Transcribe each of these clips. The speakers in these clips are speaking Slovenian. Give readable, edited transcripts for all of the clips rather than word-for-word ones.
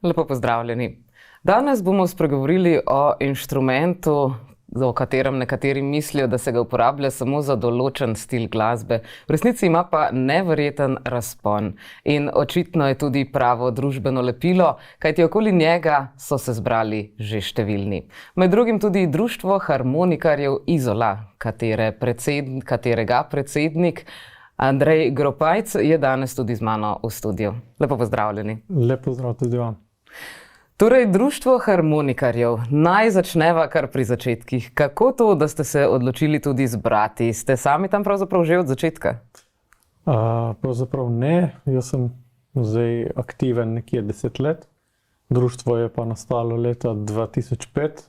Lepo pozdravljeni. Danes bomo spregovorili o inštrumentu, o katerem nekateri mislijo, da se ga uporablja samo za določen stil glasbe. V resnici ima pa neverjeten razpon in očitno je tudi pravo družbeno lepilo, kajti okoli njega so se zbrali že številni. Med drugim tudi Društvo harmonikarjev Izola, katerega predsednik Andrej Gropajc je danes tudi z mano v studiu. Lepo pozdravljeni. Lep pozdrav tudi vam. Torej, Društvo harmonikarjev, naj začneva kar pri začetkih. Kako to, da ste se odločili tudi zbrati? Ste sami tam pravzaprav že od začetka? Pravzaprav ne. Jaz sem zdaj aktiven nekje 10 let. Društvo je pa nastalo leta 2005.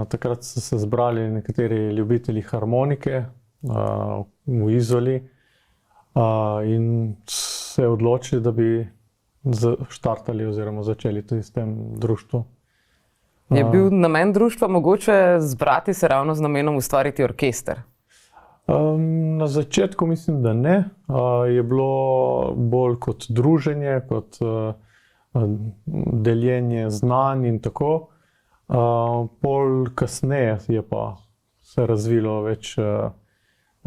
Takrat so se zbrali nekateri ljubitelji harmonike v Izoli in se odločili, da bi štartali oziroma začeli tudi s tem društvom. Je bil namen društva mogoče zbrati se ravno z namenom ustvariti orkester? Na začetku mislim, da ne. Je bilo bolj kot druženje, kot deljenje znanj in tako. Pol kasneje je pa se razvilo več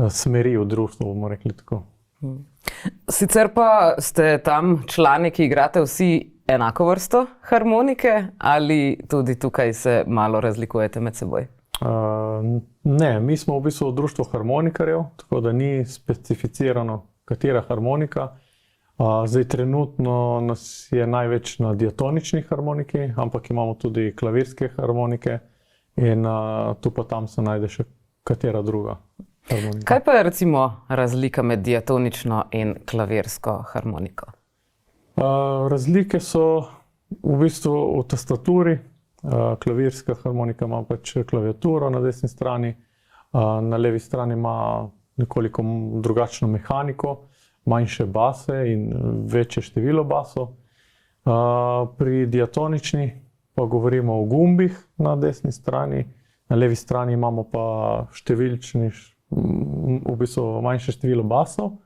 smeri v društvu, bomo rekli tako. Sicer pa ste tam člani, ki igrate vsi enako vrsto harmonike, ali tudi tukaj se malo razlikujete med seboj? Ne, mi smo v bistvu Društvo harmonikarjev, tako da ni specificirano, katera harmonika. Zdaj trenutno nas je največ na diatonični harmoniki, ampak imamo tudi klavirske harmonike in tu pa tam se najde še katera druga harmonika. Kaj pa je recimo razlika med diatonično in klavirsko harmoniko? Razlike so v bistvu v tastaturi. Klavirska harmonika ima pač klaviaturo na desni strani, na levi strani ima nekoliko drugačno mehaniko, manjše base in večje število basov. Pri diatonični pa govorimo o gumbih na desni strani, na levi strani imamo pa v bistvu manjše število basov.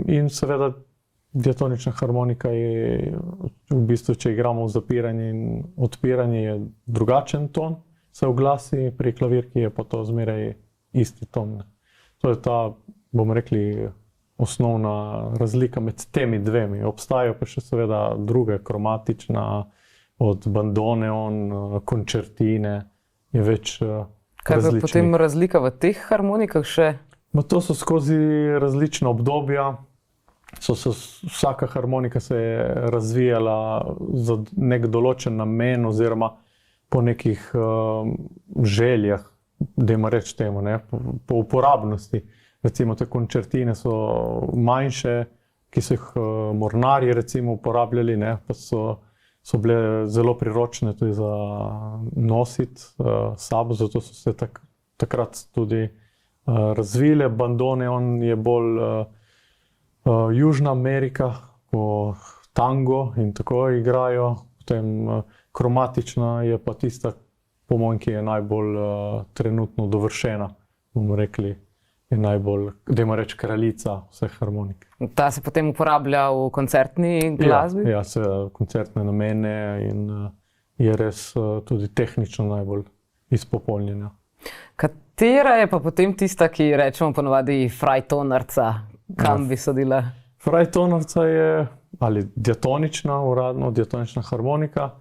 In seveda diatonična harmonika je v bistvu, če igramo v zapiranje in odpiranje, je drugačen ton, se oglasi, pri klavirki je pa to zmeraj isti ton. To je ta, bomo rekli, osnovna razlika med temi dvemi. Obstajajo pa še seveda druge, kromatična, od bandoneon, končertine, je več različnih. Kaj je potem razlika v teh harmonikah še? To so skozi različna obdobja. Vsaka harmonika se je razvijala za nek določen namen oziroma po nekih željah, dajmo reči temu, po uporabnosti. Recimo te končertine so manjše, ki so jih mornarji recimo uporabljali, pa so bile zelo priročne tudi za nositi sabo, zato so se takrat tudi razvile. Bandoneon je bolj Južna Amerika, ko tango in tako igrajo. Potem kromatična je pa tista, po mojem, ki je najbolj trenutno dovršena, bomo rekli, je najbolj, dajmo reči, kraljica vseh harmonik. Ta se potem uporablja v koncertni glasbi? Ja, se koncertne namene in je res tudi tehnično najbolj izpopolnjena. Katera je pa potem tista, ki rečemo ponovadi frajtonarca? Kam bi sodila? Frajtonarca je, ali diatonična, uradno diatonična harmonika,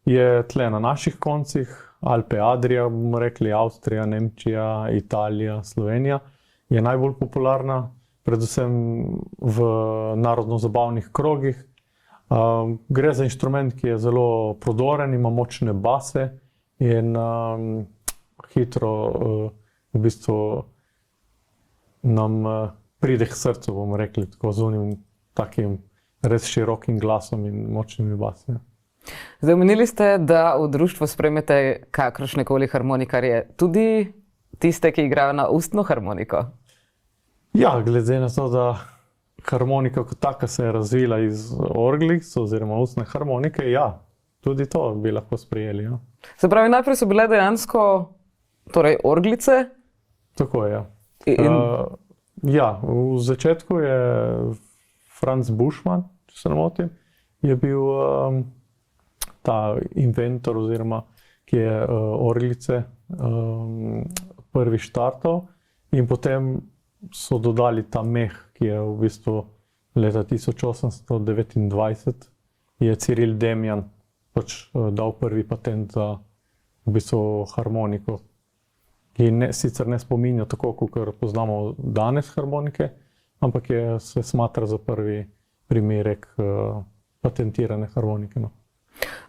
je tle na naših koncih, Alpe Adria, bomo rekli, Avstrija, Nemčija, Italija, Slovenija, je najbolj popularna, predvsem v narodno-zabavnih krogih. Gre za inštrument, ki je zelo prodoren, ima močne base in hitro v bistvu nam pride k srcu, bomo rekli, tako z unim takim res širokim glasom in močnimi basi. Zdaj, omenili ste, da v društvu sprejmete kakršnekoli harmonikarje, tudi tiste, ki igrajo na ustno harmoniko? Ja, glede na to, da harmonika kot taka se je razvila iz orglic oziroma ustne harmonike, ja, tudi to bi lahko sprejeli. Ja. Se pravi, najprej so bile dejansko orglice? Tako je, ja. Ja, v začetku je Franz Buschmann, če se ne motim, je bil ta inventor, oziroma ki je orglice prvi štartal, in potem so dodali ta meh, ki je v bistvu leta 1829 je Cyril Demian pač dal prvi patent za v bistvu harmoniko, ki sicer ne spominja tako, kot poznamo danes harmonike, ampak se smatra za prvi primerek patentirane harmonike. No.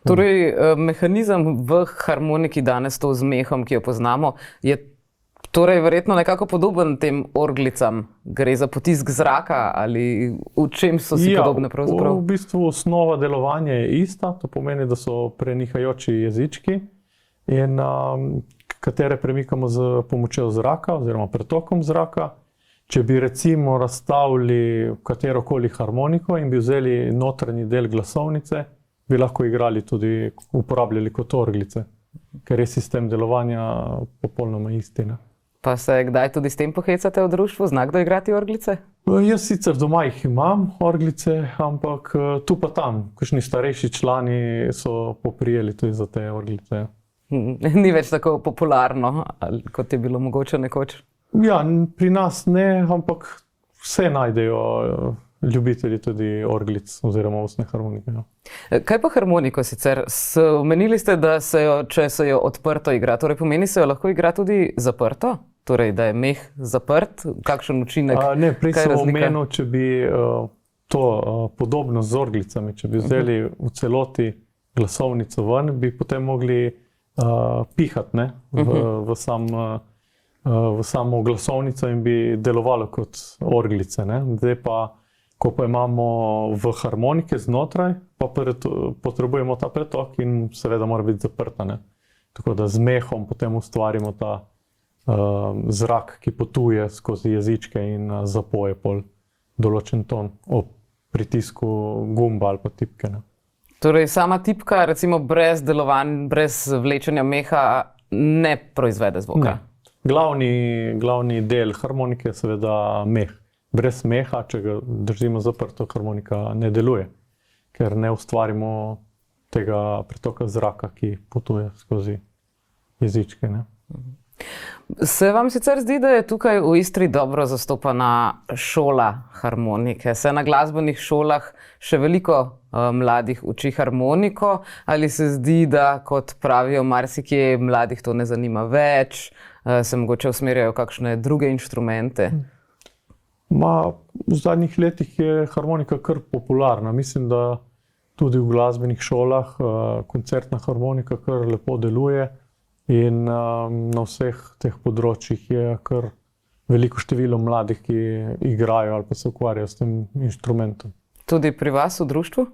Torej, mehanizem v harmoniki danes, to z mehom, ki jo poznamo, je torej verjetno nekako podoben tem orglicam. Gre za potisk zraka ali v čem so si podobne pravzaprav? V bistvu osnova delovanja je ista, to pomeni, da so prenihajoči jezički, in katere premikamo z pomočjo zraka oziroma pretokom zraka. Če bi recimo razstavili katerokoli harmoniko in bi vzeli notranji del glasovnice, bi lahko igrali tudi, uporabljali kot orglice, ker je sistem delovanja popolnoma isti. Ne? Pa se kdaj tudi s tem pohecate v društvu? Zna kdo igrati orglice? Jaz sicer doma jih imam, orglice, ampak tu pa tam, kakšni starejši člani so poprijeli tudi za te orglice. Ni več tako popularno, kot je bilo mogoče nekoč? Ja, pri nas ne, ampak vse najdejo ljubitelji tudi orglic oziroma ustne harmonike. Ja. Kaj pa harmoniko sicer? Omenili ste, da če se jo odprto igra, torej pomeni, se jo lahko igra tudi zaprto? Torej, da je meh zaprt? Kakšen učinek? Ne, prej sem omenil, če bi to podobno z orglicami, če bi vzeli v celoti glasovnico ven, bi potem mogli pihati v samo glasovnico in bi delovalo kot orglice. Ne? Zdaj pa, ko pa imamo v harmonike znotraj, pa potrebujemo ta pretok in seveda mora biti zaprta. Ne? Tako da z mehom potem ustvarimo ta zrak, ki potuje skozi jezičke in zapoje pol določen ton ob pritisku gumba ali pa tipke. Ne? Torej, sama tipka, recimo brez delovanj, brez vlečenja meha, ne proizvede zvoka? Ne. Glavni del harmonike je seveda meh. Brez meha, če ga držimo zaprto, harmonika ne deluje, ker ne ustvarimo tega pretoka zraka, ki potuje skozi jezičke. Ne? Se vam sicer zdi, da je tukaj v Istri dobro zastopana šola harmonike? Se na glasbenih šolah še veliko mladih uči harmoniko, ali se zdi, da kot pravijo marsikje mladih to ne zanima več, se mogoče usmerjajo v kakšne druge inštrumente? V zadnjih letih je harmonika kar popularna. Mislim, da tudi v glasbenih šolah koncertna harmonika kar lepo deluje. In na vseh teh področjih je kar veliko število mladih, ki igrajo ali pa se ukvarjajo s tem inštrumentom. Tudi pri vas v društvu?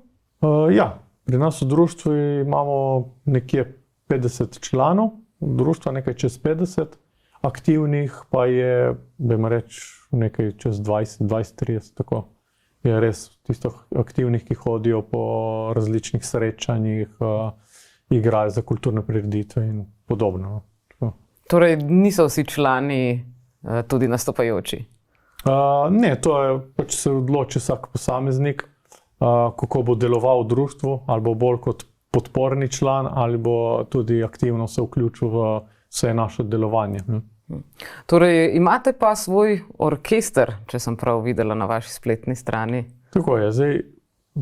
Ja, pri nas v društvu imamo nekje 50 članov, društva nekaj čez 50, aktivnih pa je, dajmo reči, nekaj čez 20-30, tako. Je res tisto aktivnih, ki hodijo po različnih srečanjih, igrajo za kulturne prireditve in podobno. Torej, niso vsi člani tudi nastopajoči? Ne, to je, pač se odloči vsak posameznik, kako bo deloval v društvu, ali bo bolj kot podporni član, ali bo tudi aktivno se vključil v vse naše delovanje. Torej, imate pa svoj orkester, če sem prav videla na vaši spletni strani. Tako je, zdaj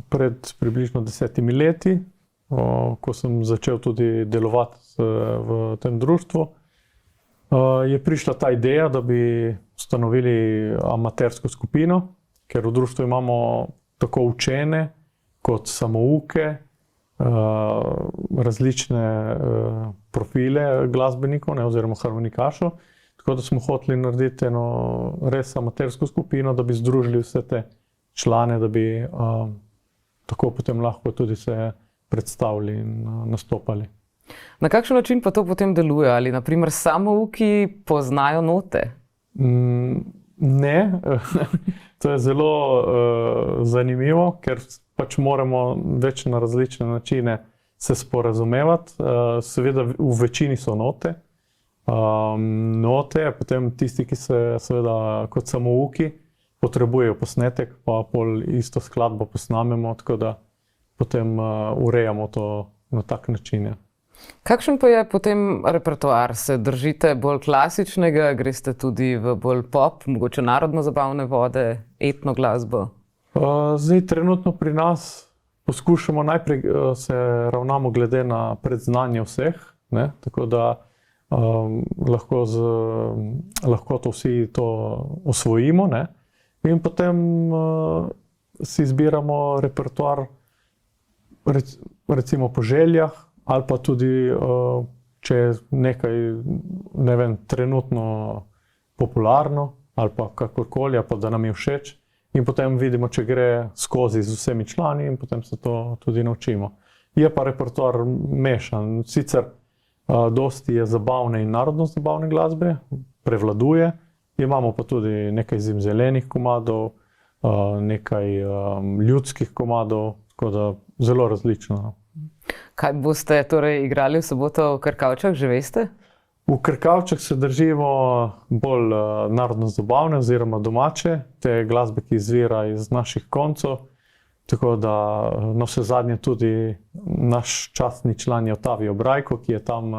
pred približno 10 leti, ko sem začel tudi delovati v tem društvu, je prišla ta ideja, da bi ustanovili amatersko skupino, ker v društvu imamo tako učene kot samouke, različne profile glasbenikov, oziroma harmonikašov. Tako da smo hoteli narediti eno res amatersko skupino, da bi združili vse te člane, da bi tako potem lahko tudi se predstavili in nastopali. Na kakšen način pa to potem deluje? Ali na primer samouki poznajo note? Ne, to je zelo zanimivo, ker pač moramo več na različne načine se sporazumevati. Seveda v večini so note. Note, potem tisti, ki se seveda kot samouki potrebujejo posnetek, pa pol isto skladbo posnamemo, tako da potem urejamo to na tak način. Ja. Kakšen pa je potem repertoar? Se držite bolj klasičnega, greste tudi v bolj pop, mogoče narodno-zabavne vode, etno glasbo? Zdaj, trenutno pri nas poskušamo najprej se ravnamo glede na predznanje vseh, ne? Tako da lahko to vsi to osvojimo, ne? In potem si izbiramo repertoar recimo po željah, ali pa tudi, če je nekaj, ne vem, trenutno popularno, ali pa kakorkoli, ali pa da nam je všeč. In potem vidimo, če gre skozi z vsemi člani in potem se to tudi naučimo. Je pa repertoar mešan. Sicer dosti je zabavne in narodno-zabavne glasbe, prevladuje. Imamo pa tudi nekaj zimzelenih komadov, nekaj ljudskih komadov, tako da zelo različno. Kaj boste torej igrali v soboto v Krkavčah, že veste? V Krkavčah se držimo bolj narodno-zabavne oziroma domače, te glasbe, ki izvira iz naših koncev. Tako da na vse zadnje tudi naš častni član je Ottavio Brajko, ki je tam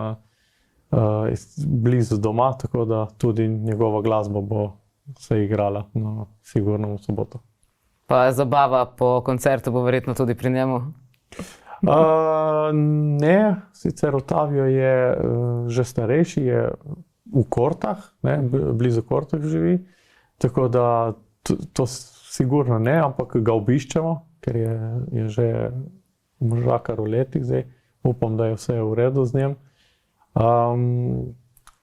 blizu doma, tako da tudi njegova glasba bo se igrala sigurno v soboto. Pa zabava po koncertu bo verjetno tudi pri njemu? Ne, sicer Ottavio je že starejši, je v Kortah, ne, blizu Kortah živi, tako da to sigurno ne, ampak ga obiščemo, ker je že moža kar v letih zdaj, upam, da je vse v redu z njim.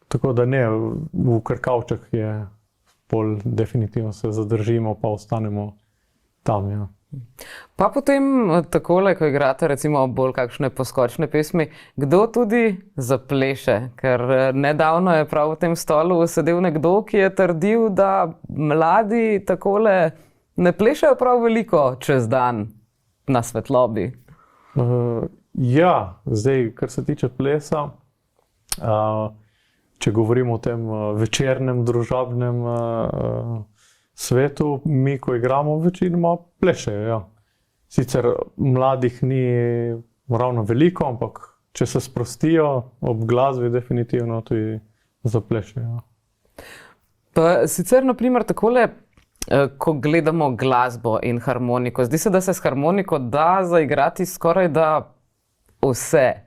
Tako da ne, v Krkavčah je bolj definitivno se zadržimo, pa ostanemo tam, ja. Pa potem takole, ko igrate recimo bolj kakšne poskočne pesmi, kdo tudi zapleše? Ker nedavno je prav v tem stolu sedel nekdo, ki je trdil, da mladi takole ne plešajo prav veliko čez dan na svetlobi. Ja, zdaj, kar se tiče plesa, če govorimo o tem večernem, družabnem svetu, mi, ko igramo, večinoma plešejo, ja. Sicer mladih ni ravno veliko, ampak če se sprostijo ob glasbi, definitivno tudi zaplešejo. Pa sicer, na primer, takole, ko gledamo glasbo in harmoniko, zdi se, da se s harmoniko da zaigrati skoraj da vse.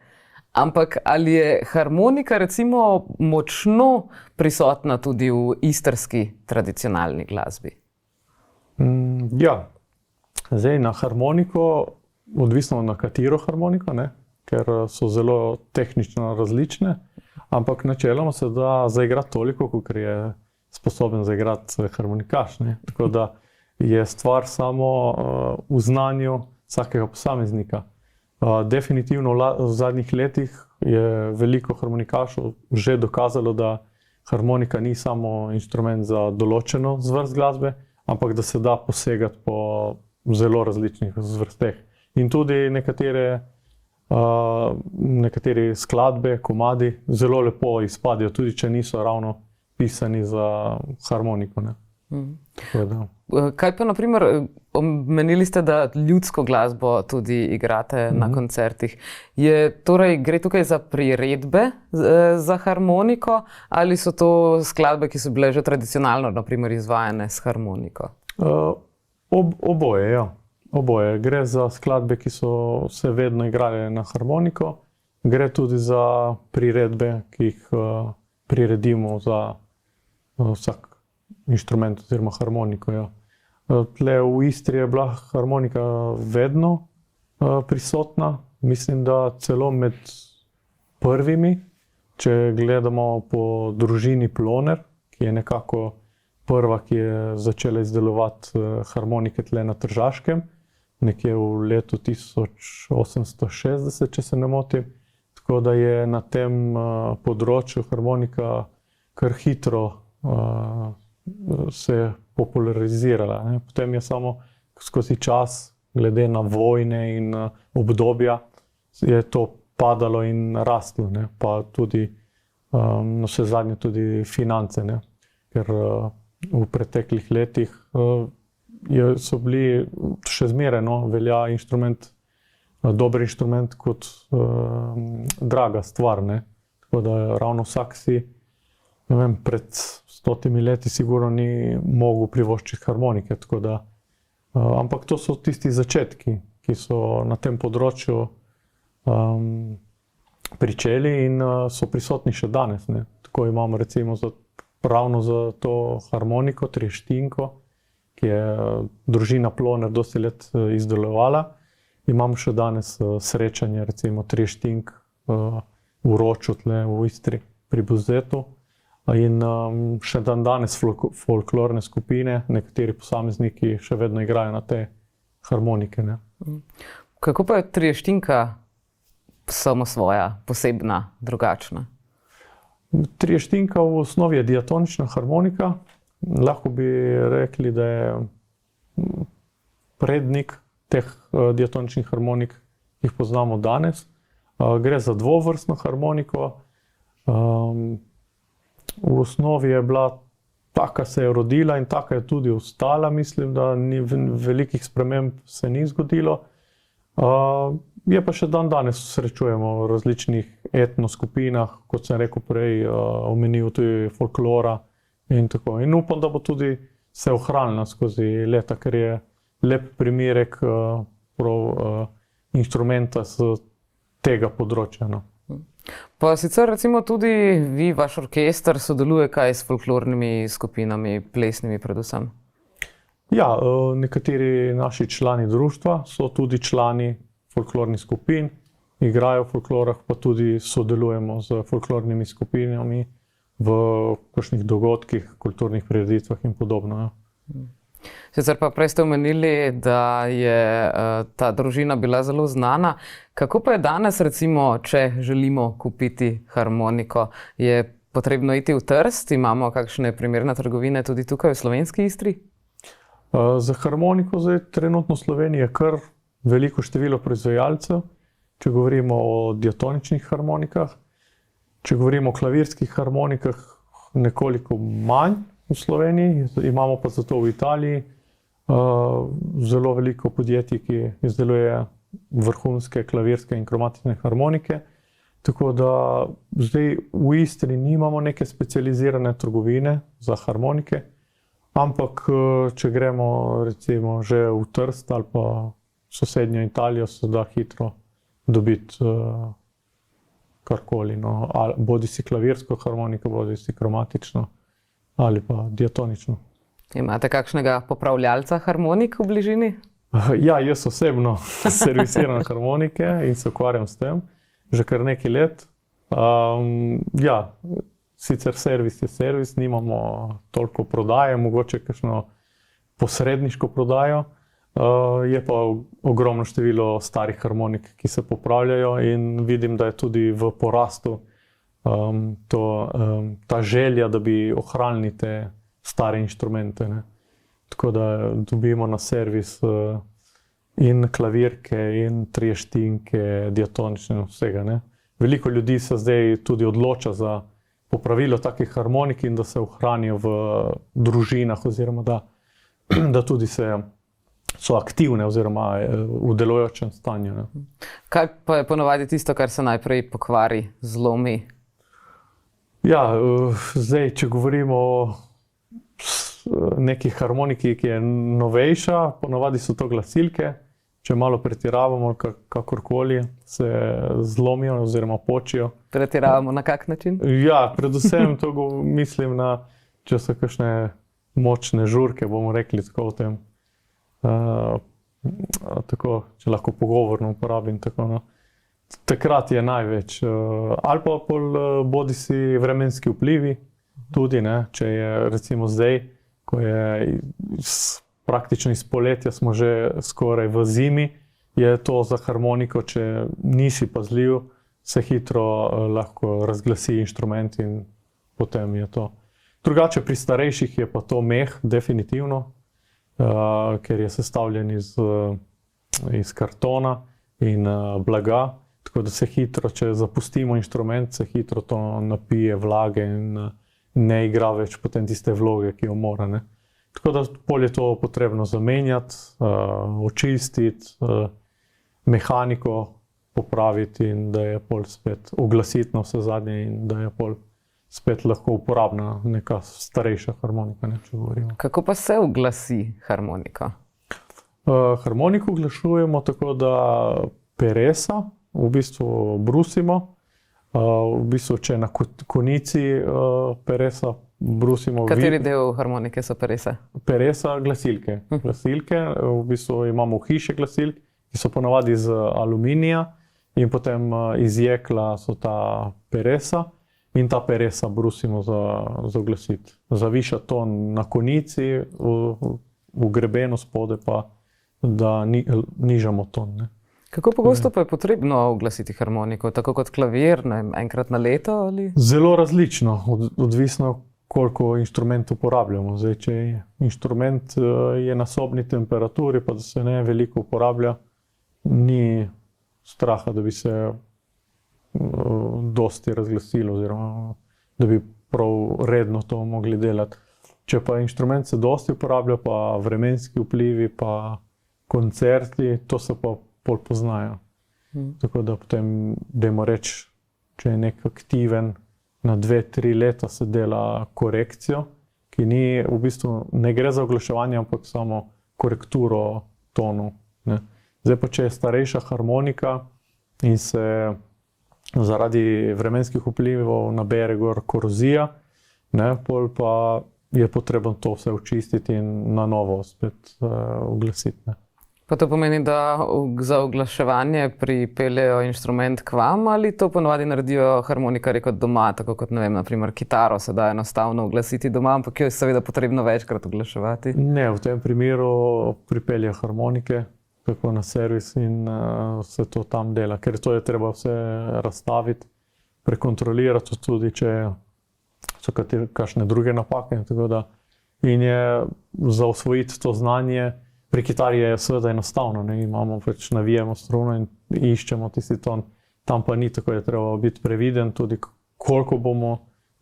Ampak ali je harmonika recimo močno prisotna tudi v istrski tradicionalni glasbi? Ja, zdaj na harmoniko, odvisno na katero harmoniko, ne? Ker so zelo tehnično različne, ampak načeloma se da zaigrati toliko, kolikor je sposoben zaigrati harmonikaš, ne? Tako da je stvar samo v znanju vsakega posameznika. Definitivno v zadnjih letih je veliko harmonikašov že dokazalo, da harmonika ni samo inštrument za določeno zvrst glasbe, ampak da se da posegati po zelo različnih zvrsteh. In tudi nekatere skladbe, komadi zelo lepo izpadejo, tudi če niso ravno pisani za harmoniko, ne. Kaj pa, na primer, omenili ste, da ljudsko glasbo tudi igrate na koncertih. Torej, gre tukaj za priredbe za harmoniko ali so to skladbe, ki so bile že tradicionalno, na primer, izvajane s harmoniko? Oboje, ja. Oboje. Gre za skladbe, ki so se vedno igrale na harmoniko, gre tudi za priredbe, ki jih priredimo za vsak inštrument oziroma harmoniko, ja. Tle v Istri je bila harmonika vedno prisotna, mislim, da celo med prvimi, če gledamo po družini Ploner, ki je nekako prva, ki je začela izdelovati harmonike tle na Tržaškem, nekje v letu 1860, če se ne motim. Tako da je na tem področju harmonika kar hitro se popularizirala, ne. Potem je samo skozi čas, glede na vojne in obdobja, je to padalo in rastlo, ne. Pa tudi navsezadnje tudi finance, ne. Ker v preteklih letih so bili še zmeraj, no, velja inštrument dober inštrument kot draga stvar, ne. Tako da ravno vsak si, ne vem, pred 100 leti sigurno ni mogel privoščiti harmonike, tako da, ampak to so tisti začetki, ki so na tem področju pričeli in so prisotni še danes, ne. Tako imamo recimo ravno za to harmoniko, trieštinko, ki je družina Ploner dosti let izdelovala. Imamo še danes srečanje recimo trieštink v Roču, tle v Istri, pri Buzetu. In še danes folklorne skupine, nekateri posamezniki še vedno igrajo na te harmonike, ne. Kako pa je trieštinka samosvoja, posebna, drugačna? Trieštinka v osnovi je diatonična harmonika. Lahko bi rekli, da je prednik teh diatoničnih harmonik, ki jih poznamo danes. Gre za dvovrstno harmoniko. V osnovi je bila taka, se je rodila in taka je tudi ostala. Mislim, da ni velikih sprememb se ni zgodilo. Je pa še danes srečujemo v različnih etno skupinah, kot sem rekel prej, omenil tudi folklora in tako. In upam, da bo tudi se ohranila skozi leta, ker je lep primerek inštrumenta z tega področja, no. Pa sicer recimo tudi vi, vaš orkester, sodeluje kaj s folklornimi skupinami, plesnimi predvsem? Ja, nekateri naši člani društva so tudi člani folklornih skupin, igrajo v folklorah, pa tudi sodelujemo z folklornimi skupinami v kakšnih dogodkih, kulturnih prireditvah in podobno, ja. Sicer pa prej ste omenili, da je ta družina bila zelo znana. Kako pa je danes recimo, če želimo kupiti harmoniko? Je potrebno iti v Trst? Imamo kakšne primerne trgovine tudi tukaj v slovenski Istri? Za harmoniko zdaj trenutno v Sloveniji je kar veliko število proizvajalcev, če govorimo o diatoničnih harmonikah. Če govorimo o klavirskih harmonikah, nekoliko manj v Sloveniji, imamo pa zato v Italiji zelo veliko podjetij, ki izdeluje vrhunske klavirske in kromatične harmonike. Tako da zdaj v Istri nimamo neke specializirane trgovine za harmonike, ampak če gremo recimo že v Trst ali pa sosednjo Italijo, se da hitro dobiti karkoli, no, bodisi klavirsko harmoniko, bodisi kromatično ali pa diatonično. Imate kakšnega popravljalca harmonik v bližini? Ja, jaz osebno servisiram harmonike in se ukvarjam s tem že kar nekaj let. Ja, sicer servis je servis, nimamo toliko prodaje, mogoče kakšno posredniško prodajo. Je pa ogromno število starih harmonik, ki se popravljajo in vidim, da je tudi v porastu ta želja, da bi ohranili te stare inštrumente, ne. Tako da dobimo na servis in klavirke, in trieštinke, diatonične, vsega, ne. Veliko ljudi se zdaj tudi odloča za popravilo takih harmonik in da se ohranijo v družinah oziroma da tudi so aktivne oziroma v delujočem stanju, ne. Kaj pa je ponavadi tisto, kar se najprej pokvari, zlomi? Ja, zdaj, če govorimo o neki harmoniki, ki je novejša, ponavadi so to glasilke. Če malo pretiravamo, kakorkoli se zlomijo oziroma počijo. Pretiravamo na kak način? Ja, predvsem to mislim na, če so kakšne močne žurke, bomo rekli tako o tem. Tako, če lahko pogovorno uporabim, tako, no. Takrat je največ. Ali pa bodisi vremenski vplivi, tudi, ne, če je recimo zdaj, ko je praktično iz poletja smo že skoraj v zimi, je to za harmoniko, če nisi pazljiv, se hitro lahko razglasi inštrument in potem je to. Drugače pri starejših je pa to meh, definitivno, ker je sestavljen iz kartona in blaga, tako da se hitro, če zapustimo inštrument, se hitro to napije vlage in ne igra več potem tiste vloge, ki jo mora, ne. Tako da bolj je to potrebno zamenjati, očistiti, mehaniko popraviti in da je pol spet uglasiti na vse zadnje in da je pol spet lahko uporabna neka starejša harmonika, ne, če govorimo. Kako pa se uglasi harmonika? Harmoniko uglašujemo tako, da peresa v bistvu brusimo. V bistvu, če na konici peresa brusimo. Kateri del harmonike so perese? Peresa, glasilke. Glasilke, v bistvu imamo v hiši glasilk, ki so ponavadi iz aluminija in potem iz jekla so ta peresa in ta peresa brusimo za uglasiti. Zaviša ton na konici, v grebenu spode pa, da nižamo ton, ne. Kako pogosto pa je potrebno uglasiti harmoniko, tako kot klavir, ne vem, enkrat na leto ali? Zelo različno, odvisno koliko inštrument uporabljamo. Zdaj, če inštrument je na sobni temperaturi, pa da se ne veliko uporablja, ni straha, da bi se dosti razglasilo oziroma da bi prav redno to mogli delati. Če pa inštrument se dosti uporablja, pa vremenski vplivi, pa koncerti, to se pa pol poznajo. Tako da potem, dajmo reči, če je nek aktiven, na 2-3 leta se dela korekcijo, ki ni, v bistvu ne gre za uglaševanje, ampak samo korekturo tonu, ne. Zdaj pa, če je starejša harmonika in se zaradi vremenskih vplivov nabere gor korozija, ne, pol pa je potrebno to vse očistiti in na novo spet uglasiti, ne. Pa to pomeni, da za uglaševanje pripeljejo inštrument k vam ali to ponovadi naredijo harmonikarji kot doma, tako kot, ne vem, na primer kitaro se da enostavno uglasiti doma, ampak jo je seveda potrebno večkrat uglaševati? Ne, v tem primeru pripelje harmonike tako na servis in se to tam dela, ker to je treba vse razstaviti, prekontrolirati tudi, če so kakšne druge napake, tako da in je za osvojiti to znanje. Pri kitari je seveda enostavno, ne, imamo pač navijemo struno in iščemo tisti ton, tam pa ni tako, je treba biti previden tudi, koliko bomo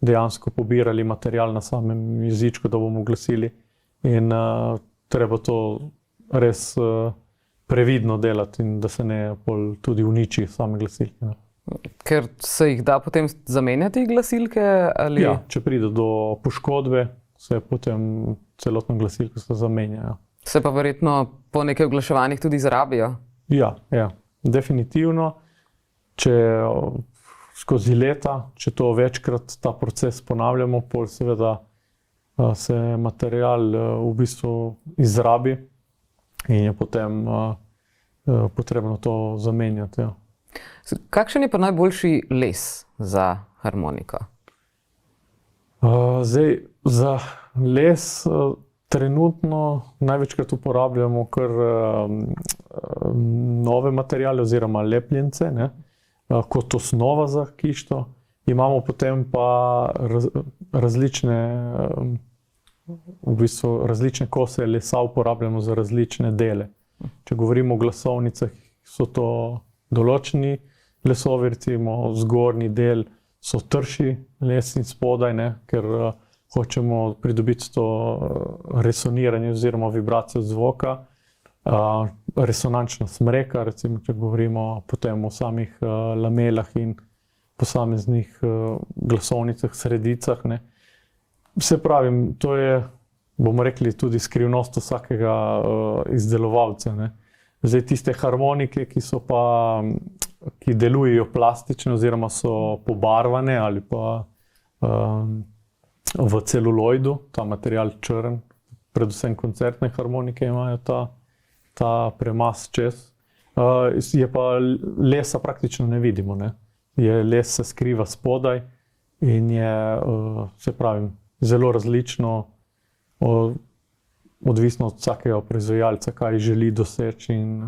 dejansko pobirali material na samem jezičku, da bomo uglasili in treba to res previdno delati in da se ne pol tudi uniči same glasilke, ne. Ker se jih da potem zamenjati glasilke ali? Ja, če pride do poškodbe, se potem celotno glasilko se zamenjajo. Se pa verjetno po nekaj uglaševanjih tudi izrabijo? Ja, definitivno. Če skozi leta, če to večkrat ta proces ponavljamo, pol seveda se material v bistvu izrabi in je potem potrebno to zamenjati, ja. Kakšen je pa najboljši les za harmoniko? Zdaj, za les trenutno največkrat uporabljamo kar nove materiale oziroma lepljence, ne, kot osnova za kišto. Imamo potem pa različne, v bistvu različne kose lesa uporabljamo za različne dele. Če govorimo o glasovnicah, so to določeni lesovi, recimo zgornji del so trši les in spodaj, ne, ker hočemo pridobiti to resoniranje oziroma vibracijo zvoka, resonančna smreka, recimo, če govorimo potem o samih lamelah in posameznih glasovnicah, sredicah, ne. Se pravim, to je, bomo rekli, tudi skrivnost vsakega izdelovalca, ne. Zdaj, tiste harmonike, ki delujejo plastično oziroma so pobarvane ali pa v celuloidu, ta material črn, predvsem koncertne harmonike imajo ta premaz čez. Je pa lesa praktično ne vidimo, ne. Les se skriva spodaj in je, se pravim, zelo različno, odvisno od vsakega proizvajalca, kaj želi doseči in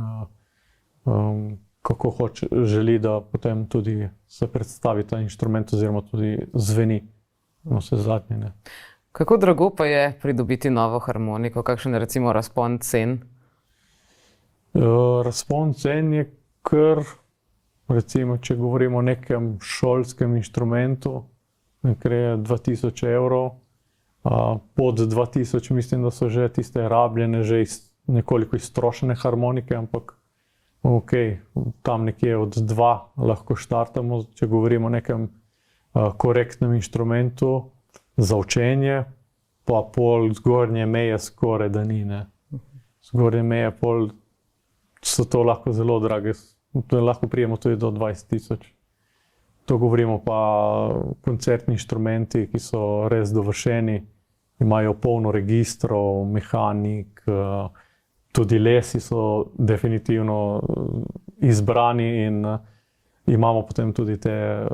kako želi, da potem tudi se predstavi ta inštrument oziroma tudi zveni. Vse zadnje, ne. Kako drago pa je pridobiti novo harmoniko? Kakšen je recimo razpon cen? Razpon cen je kar, recimo, če govorimo o nekem šolskem inštrumentu, nekje 2000 evrov, pod 2000 mislim, da so že tiste rabljene, že nekoliko iztrošene harmonike, ampak ok, tam nekje od 2 lahko štartamo, če govorimo o nekem korektnem inštrumentu za učenje, pa pol zgornje meje skoraj da ni. Ne. Zgornje meje pol so to lahko zelo drage, lahko prijemo tudi do 20 000. To govorimo pa koncertni inštrumenti, ki so res dovršeni, imajo polno registrov, mehanik, tudi lesi so definitivno izbrani in imamo potem tudi te,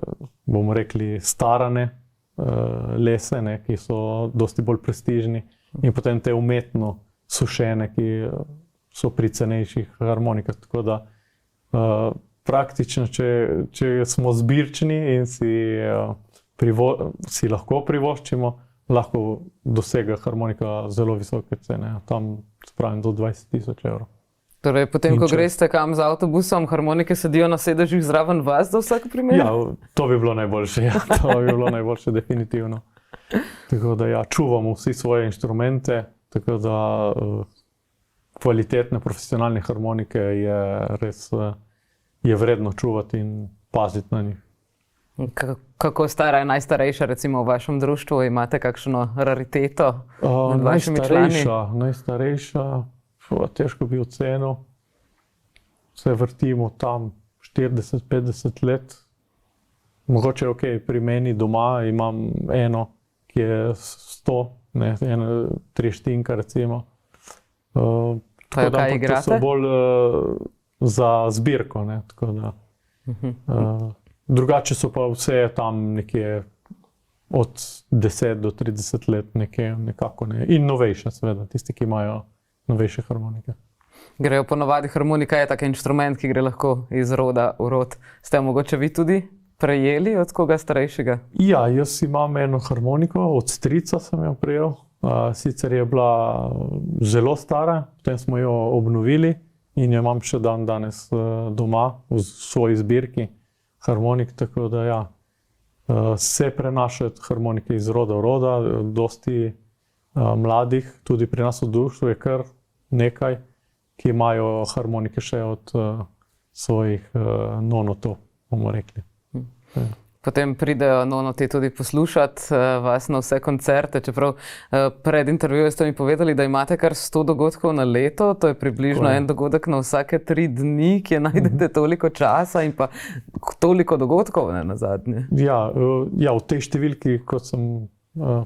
bomo rekli, starane lese, ne, ki so dosti bolj prestižni in potem te umetno sušene, ki so pri cenejših harmonikah. Tako da praktično, če smo zbirčni in si lahko privoščimo, lahko dosega harmonika zelo visoke cene, tam spravim do 20 000 evrov. Torej, potem, ko greste kam z avtobusom, harmonike sedijo na sedežih zraven vas za vsak primer? Ja, to bi bilo najboljše, ja, to bi bilo najboljše, definitivno. Tako da ja, čuvamo vsi svoje inštrumente, tako da kvalitetne profesionalne harmonike je res je vredno čuvati in paziti na njih. Kako stara je najstarejša, recimo v vašem društvu? Imate kakšno rariteto med vašimi člani? Najstarejša, težko bi ocenil, se vrtimo tam 40-50 let. Mogoče pri meni doma imam eno, ki je 100, ne, ena 3 recimo. Pa jo kaj igrate? So bolj za zbirko, ne, tako da. Drugače so pa vse tam nekje od 10 do 30 let nekako ne. In novejše seveda, tisti, ki imajo novejše harmonike. Grejo ponovadi, harmonika je tak inštrument, ki gre lahko iz roda v rod. Ste mogoče vi tudi prejeli od koga starejšega? Ja, jaz imam eno harmoniko, od strica sem jo prejel. Sicer je bila zelo stara, potem smo jo obnovili in jo imam še danes doma v svoji zbirki harmonik, tako da ja, se prenašajo harmonike iz roda v roda, dosti mladih, tudi pri nas v društvu je kar nekaj, ki imajo harmonike še od svojih nonotov, bomo rekli. Potem pridejo nonoti tudi poslušati vas na vse koncerte, čeprav pred intervjujem ste mi povedali, da imate kar 100 dogodkov na leto, to je približno en dogodek na vsake 3 dni, kje najdete toliko časa in pa toliko dogodkov, ne, nazadnje. Ja, v tej številki, kot sem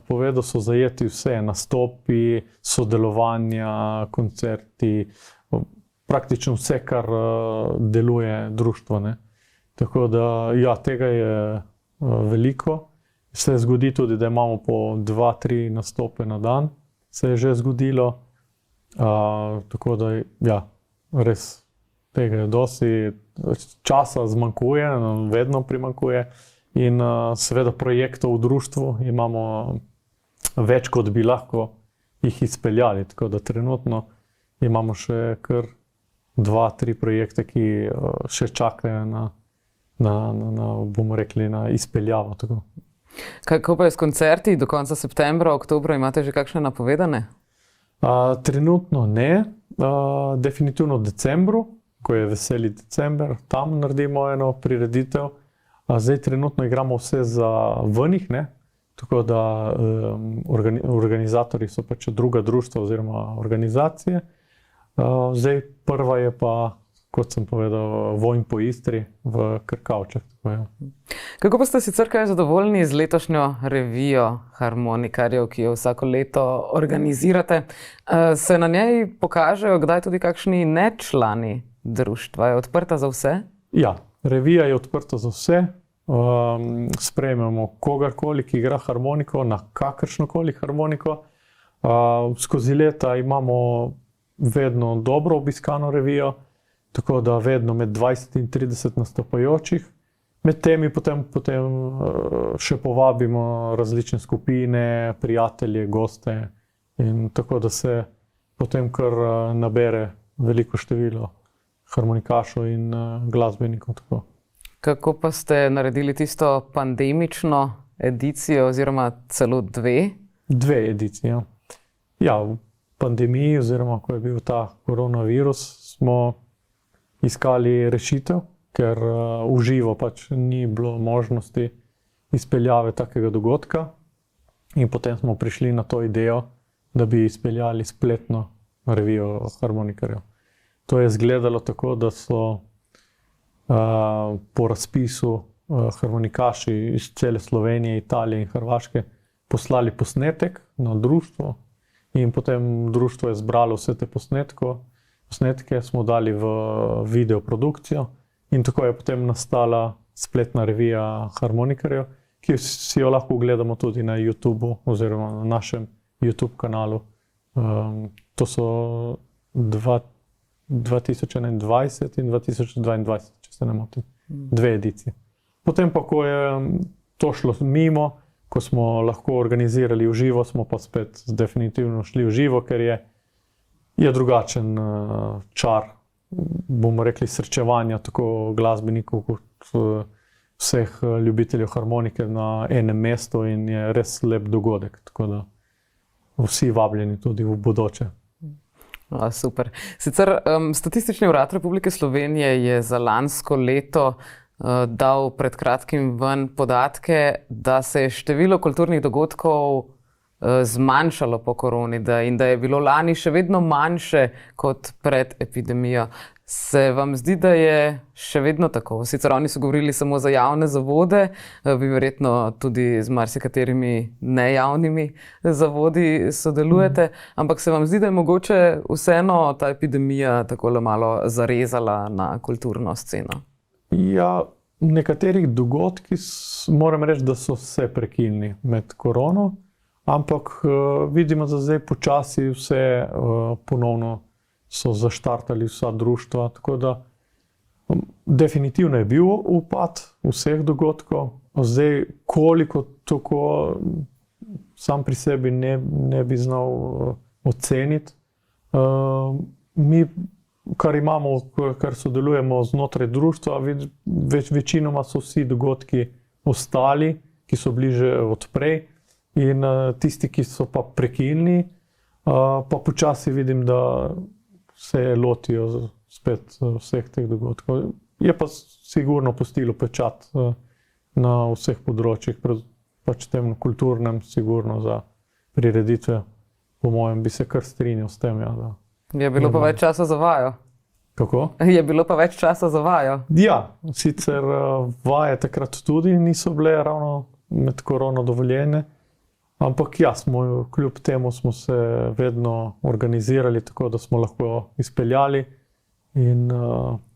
povedal, so zajeti vse nastopi, sodelovanja, koncerti, praktično vse, kar deluje društvo, ne. Tako da, ja, tega je veliko. Se zgodi tudi, da imamo po 2-3 nastope na dan, se je že zgodilo. Tako da, ja, res tega je dosti. Časa zmanjkuje, vedno primanjkuje. In seveda projektov v društvu imamo več, kot bi lahko jih izpeljali. Tako da trenutno imamo še kar 2-3 projekte, ki še čakajo bomo rekli, na izpeljavo. Tako. Kako pa je s koncerti do konca septembra, oktobra, imate že kakšne napovedane? Trenutno ne, definitivno v decembru, ko je veseli december, tam naredimo eno prireditev. Zdaj trenutno igramo vse za vrnih, ne? Tako da organizatorji so pač druga društva oziroma organizacije. Zdaj prva je pa, kot sem povedal, Vojn po Istri v Krkavčah. Kako pa ste sicer kaj zadovoljni z letošnjo revijo harmonikarjev, ki jo vsako leto organizirate? Se na njej pokažejo kdaj tudi kakšni nečlani društva? Je odprta za vse? Ja, revija je odprta za vse. Sprejmemo kogarkoli, ki igra harmoniko, na kakršnokoli harmoniko. Skozi leta imamo vedno dobro obiskano revijo, tako da vedno med 20 in 30 nastopajočih. Med temi potem še povabimo različne skupine, prijatelje, goste in tako da se potem kar nabere veliko število harmonikašov in glasbenikov. Tako. Kako pa ste naredili tisto pandemično edicijo oziroma celo 2? 2 edicije, ja. Ja, v pandemiji oziroma ko je bil ta koronavirus, smo iskali rešitev, ker v živo pač ni bilo možnosti izpeljave takega dogodka. In potem smo prišli na to idejo, da bi izpeljali spletno revijo harmonikarjev. To je izgledalo tako, da so po razpisu harmonikaši iz cele Slovenije, Italije in Hrvaške poslali posnetek na društvo in potem društvo je zbralo vse te posnetke, smo dali v videoprodukcijo in tako je potem nastala spletna revija harmonikarjev, ki si jo lahko gledamo tudi na YouTubu oziroma na našem YouTube kanalu. To so 2021 in 2022, če se ne motim, 2 edicije. Potem pa, ko je to šlo mimo, ko smo lahko organizirali v živo, smo pa spet definitivno šli v živo, ker je drugačen čar, bomo rekli, srečevanja tako glasbenikov kot vseh ljubiteljev harmonike na enem mestu in je res lep dogodek, tako da vsi vabljeni tudi v bodoče. Super. Sicer Statistični urad Republike Slovenije je za lansko leto dal pred kratkim ven podatke, da se je število kulturnih dogodkov zmanjšalo po koroni in da je bilo lani še vedno manjše kot pred epidemijo. Se vam zdi, da je še vedno tako? Sicer oni so govorili samo za javne zavode, vi verjetno tudi z marsikaterimi nejavnimi zavodi sodelujete, ampak se vam zdi, da je mogoče vseeno ta epidemija takole malo zarezala na kulturno sceno? Ja, nekaterih dogodki moram reči, da so se prekinili med korono, ampak vidimo, da zdaj počasi vse ponovno so zaštartali vsa društva, tako da definitivno je bil upad vseh dogodkov. Zdaj, koliko tako sam pri sebi ne bi znal oceniti. Mi, kar sodelujemo znotraj društva, večinoma so vsi dogodki ostali, ki so bili že odprej, in tisti, ki so pa prekinili, pa počasi vidim, da se lotijo spet vseh teh dogodkov. Je pa sigurno pustilo pečat na vseh področjih, pač tem kulturnem, sigurno za prireditve, po mojem, bi se kar strinjal s tem. Ja, da. Je bilo pa več časa za vajo? Kako? Je bilo pa več časa za vajo? Ja, sicer vaje takrat tudi niso bile ravno med korono dovoljene, ampak ja, kljub temu smo se vedno organizirali tako, da smo lahko izpeljali in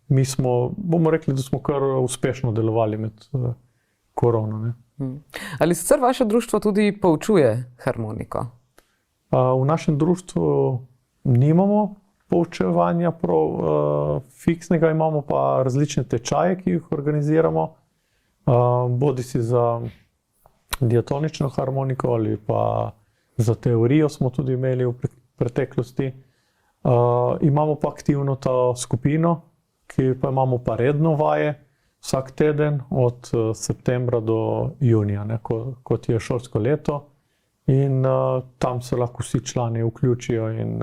mi smo, bomo rekli, da smo kar uspešno delovali med korono. Ne? Ali sicer vaše društvo tudi poučuje harmoniko? V našem društvu nimamo poučevanja fiksnega, imamo pa različne tečaje, ki jih organiziramo, bodisi za diatonično harmoniko ali pa za teorijo smo tudi imeli v preteklosti. Imamo pa aktivno to skupino, ki pa imamo pa redno vaje vsak teden od septembra do junija, ne, kot je šolsko leto. In tam se lahko vsi člani vključijo in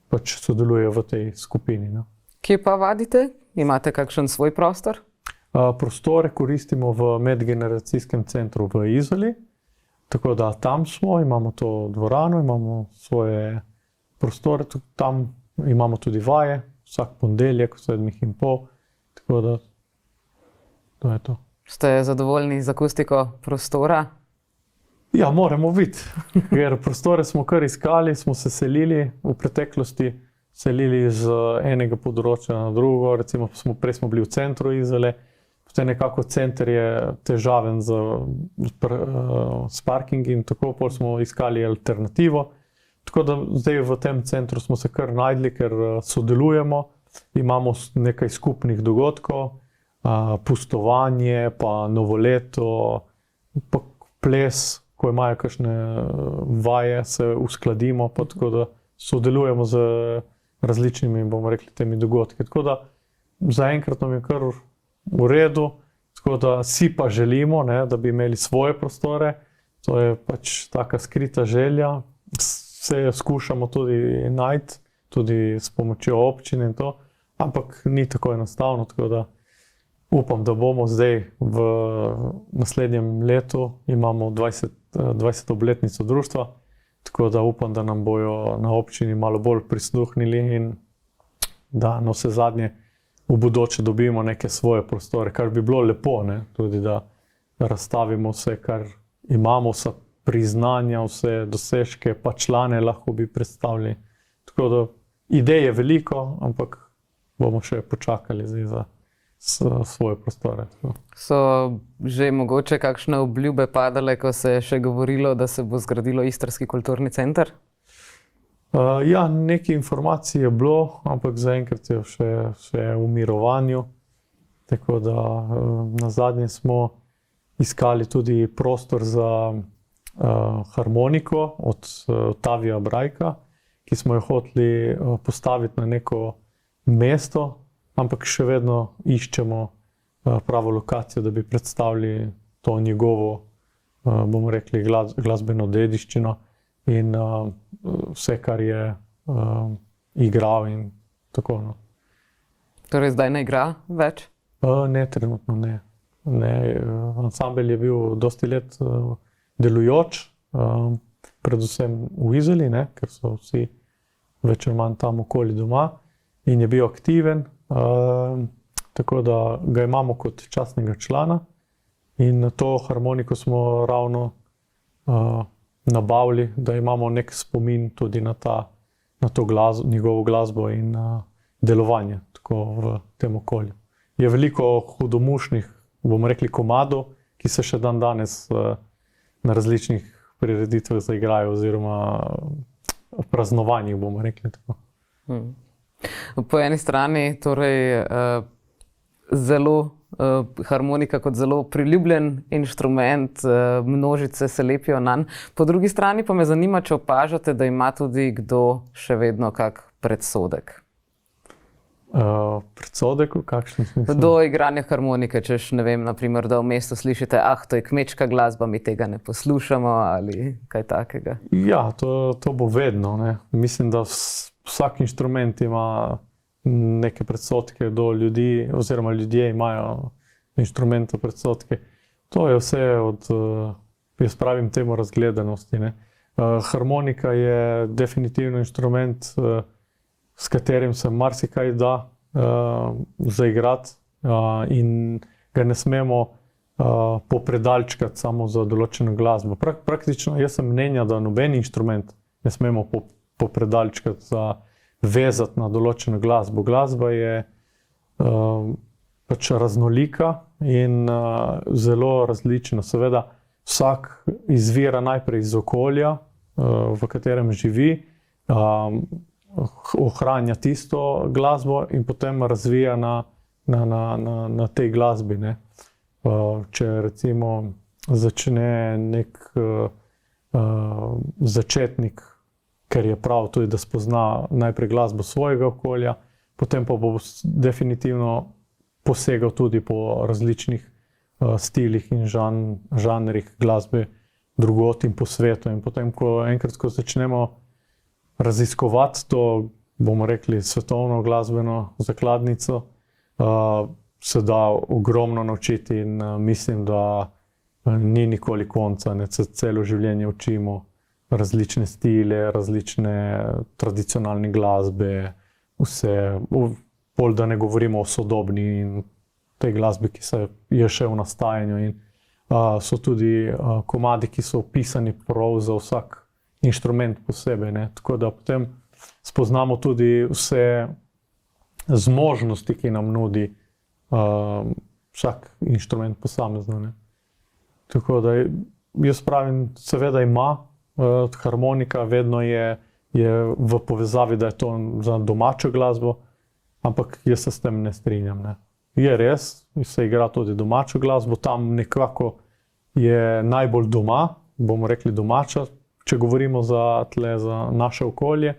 pač sodelujejo v tej skupini. Ne. Kje pa vadite? Imate kakšen svoj prostor? Prostore koristimo v medgeneracijskem centru v Izoli, tako da tam smo, imamo to dvorano, imamo svoje prostore, tam imamo tudi vaje, vsak ponedeljek, 7:30, tako da to je to. Ste zadovoljni z akustiko prostora? Ja, moramo biti, ker prostore smo kar iskali, smo se selili v preteklosti, selili z enega področja na drugo, recimo prej smo bili v centru Izole, potem nekako center je težaven s parkingi in tako, pol smo iskali alternativo. Tako da zdaj v tem centru smo se kar najdli, ker sodelujemo, imamo nekaj skupnih dogodkov, pustovanje, pa novoleto, pa ples, ko imajo kakšne vaje, se uskladimo, pa tako da sodelujemo z različnimi, bomo rekli, temi dogodki. Tako da zaenkrat nam je kar v redu, tako da si pa želimo, ne, da bi imeli svoje prostore. To je pač taka skrita želja. Vse skušamo tudi najti, tudi s pomočjo občine in to, ampak ni tako enostavno, tako da upam, da bomo zdaj v naslednjem letu, imamo 20. obletnico društva, tako da upam, da nam bojo na občini malo bolj prisluhnili in da na vse zadnje v bodoče dobimo neke svoje prostore, kar bi bilo lepo, ne? Tudi da razstavimo vse, kar imamo, vsa priznanja, vse dosežke, pa člane lahko bi predstavili. Tako da idej je veliko, ampak bomo še počakali zdaj za svoje prostore. So že mogoče kakšne obljube padale, ko se je še govorilo, da se bo zgradilo Istrski kulturni center? Ja, nekaj informacij je bilo, ampak zaenkrat je še v mirovanju. Tako da nazadnje smo iskali tudi prostor za harmoniko od Tavija Brajka, ki smo jo hoteli postaviti na neko mesto, ampak še vedno iščemo pravo lokacijo, da bi predstavili to njegovo, bomo rekli, glasbeno dediščino in vse, kar je igral in tako. No. Torej zdaj ne igra več? Ne, trenutno ne. Ansambel je bil dosti let delujoč, predvsem v Izoli, ne, ker so vsi več ali manj tam okoli doma in je bil aktiven. Tako da ga imamo kot častnega člana in to harmoniko smo ravno nabavili, da imamo nek spomin tudi na to njegovo glasbo in delovanje tako v tem okolju. Je veliko hudomušnih, bomo rekli, komadov, ki se še dan danes na različnih prireditvah zaigrajo oziroma praznovanjih, bomo rekli tako. Po eni strani torej harmonika kot zelo priljubljen inštrument, množice se lepijo nanj. Po drugi strani pa me zanima, če opažate, da ima tudi kdo še vedno kak predsodek. Predsodek v kakšnem smislu? Do igranja harmonike, češ, ne vem, naprimer, da v mestu slišite, to je kmečka glasba, mi tega ne poslušamo ali kaj takega. Ja, to bo vedno, ne. Mislim, da vsak inštrument ima neke predsodke do ljudi, oziroma ljudje imajo inštrumente predsodke. To je vse od, jaz pravim temu, razgledanosti, ne. Harmonika je definitivno inštrument, s katerim se marsikaj da zaigrati in ga ne smemo popredalčkati samo za določeno glasbo. Praktično jaz sem mnenja, da noben inštrument ne smemo popredalčkati za vezati na določeno glasbo. Glasba je pač raznolika in zelo različna. Seveda vsak izvira najprej iz okolja, v katerem živi, ohranja tisto glasbo in potem razvija na tej glasbi, ne. Če recimo začne nek začetnik, ker je prav tudi, da spozna najprej glasbo svojega okolja, potem pa bo definitivno posegal tudi po različnih stilih in žanrih glasbe drugod in po svetu. In potem, ko začnemo raziskovati to, bomo rekli, svetovno glasbeno zakladnico, se da ogromno naučiti in mislim, da ni nikoli konca, ne, celo življenje učimo različne stile, različne tradicionalne glasbe, vse, bolj da ne govorimo o sodobni in tej glasbi, ki je še v nastajanju in so tudi komadi, ki so opisani prav za vsak inštrument posebej, ne, tako da potem spoznamo tudi vse zmožnosti, ki nam nudi vsak inštrument posamezno, ne. Tako da jaz pravim, seveda ima harmonika, vedno je v povezavi, da je to za domačo glasbo, ampak jaz se s tem ne strinjam, ne. Je res, se igra tudi domačo glasbo, tam nekako je najbolj doma, bomo rekli domača, če govorimo za naše okolje,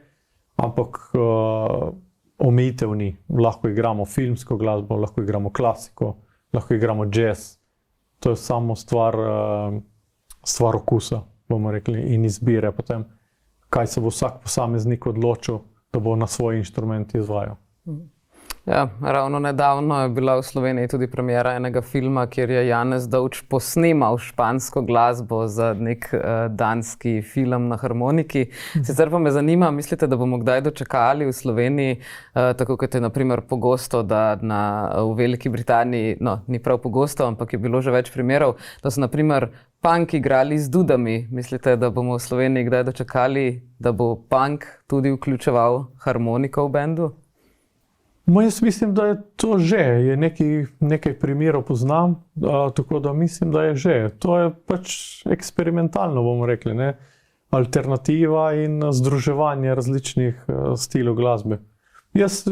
ampak omejitev ni. Lahko igramo filmsko glasbo, lahko igramo klasiko, lahko igramo jazz. To je samo stvar okusa, bomo rekli, in izbire potem, kaj se bo vsak posameznik odločil, da bo na svoj inštrument izvajal. Ja, ravno nedavno je bila v Sloveniji tudi premiera enega filma, kjer je Janez Dovč posnemal špansko glasbo za nek danski film na harmoniki. Sicer pa me zanima, mislite, da bomo kdaj dočakali v Sloveniji, tako kot je na primer pogosto, da v Veliki Britaniji, no, ni prav pogosto, ampak je bilo že več primerov, da so na primer punk igrali z dudami. Mislite, da bomo v Sloveniji kdaj dočakali, da bo punk tudi vključeval harmoniko v bendu? Jaz mislim, da je to že. Nekaj primerov poznam, tako da mislim, da je že. To je pač eksperimentalno, bomo rekli, ne? Alternativa in združevanje različnih stilov glasbe. Jaz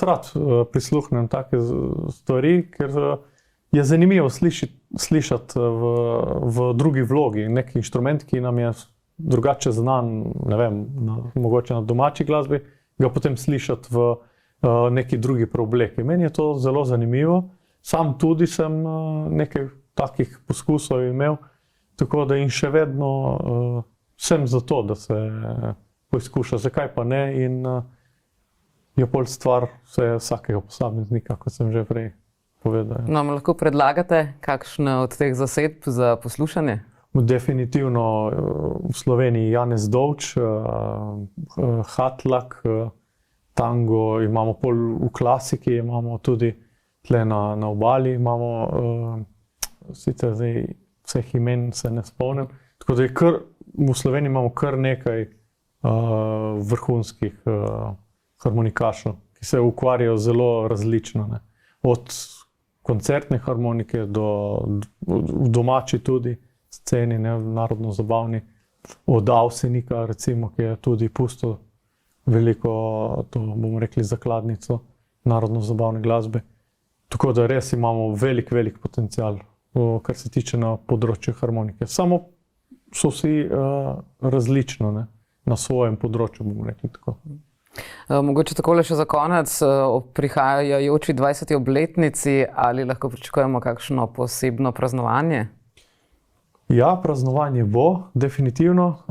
rad prisluhnem take stvari, ker je zanimivo slišati v drugi vlogi nek inštrument, ki nam je drugače znan, ne vem, mogoče na domači glasbi, ga potem slišati v neki drugi preobleki. Meni je to zelo zanimivo. Sam tudi sem nekaj takih poskusov imel, tako da in še vedno sem za to, da se poizkuša. Zakaj pa ne? In je pol stvar vsakega posameznika, kot sem že prej povedal. Nam lahko predlagate kakšne od teh zasedb za poslušanje? Definitivno v Sloveniji Janez Dovč, Hatlak, tango imamo pol v klasiki, imamo tudi tle na obali, imamo sicer zdaj vseh imen se ne spomnim, tako da v Sloveniji imamo kar nekaj vrhunskih harmonikašov, ki se ukvarjajo zelo različno, ne. Od koncertne harmonike do domači tudi sceni, ne, narodno-zabavni, od Avsenika recimo, ki je tudi pustil veliko, to bomo rekli, zakladnico narodno-zabavne glasbe. Tako da res imamo velik potencial, kar se tiče na področju harmonike. Samo so vsi različno, ne, na svojem področju, bomo rekli tako. Mogoče takole še za konec, ob prihajajoči 20. obletnici, ali lahko pričakujemo kakšno posebno praznovanje? Ja, praznovanje bo, definitivno.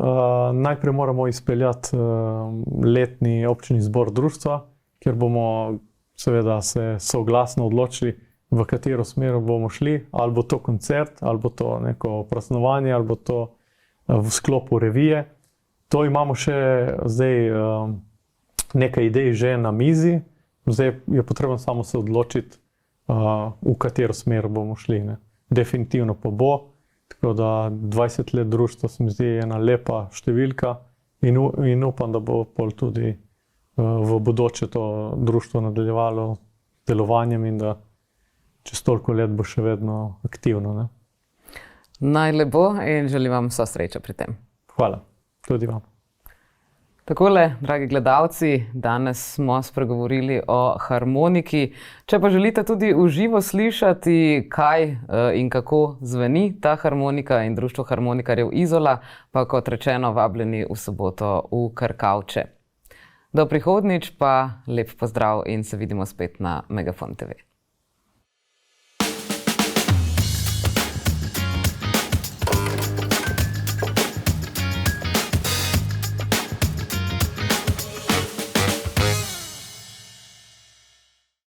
Najprej moramo izpeljati letni občni zbor društva, kjer bomo seveda se soglasno odločili, v katero smer bomo šli, ali bo to koncert, ali bo to neko praznovanje, ali bo to v sklopu revije. To imamo še zdaj nekaj idej že na mizi, zdaj je potrebno samo se odločiti, v katero smer bomo šli, ne. Definitivno pa bo. Tako da 20 let društva se mi zdi ena lepa številka in upam, da bo pol tudi v bodoče to društvo nadaljevalo delovanjem in da čez toliko let bo še vedno aktivno, ne. Naj le bo in želim vam vso srečo pri tem. Hvala, tudi vam. Takole, dragi gledalci, danes smo spregovorili o harmoniki. Če pa želite tudi v živo slišati, kaj in kako zveni ta harmonika in Društvo harmonikarjev Izola, pa kot rečeno, vabljeni v soboto v Krkavče. Do prihodnjič pa lep pozdrav in se vidimo spet na Megafon TV.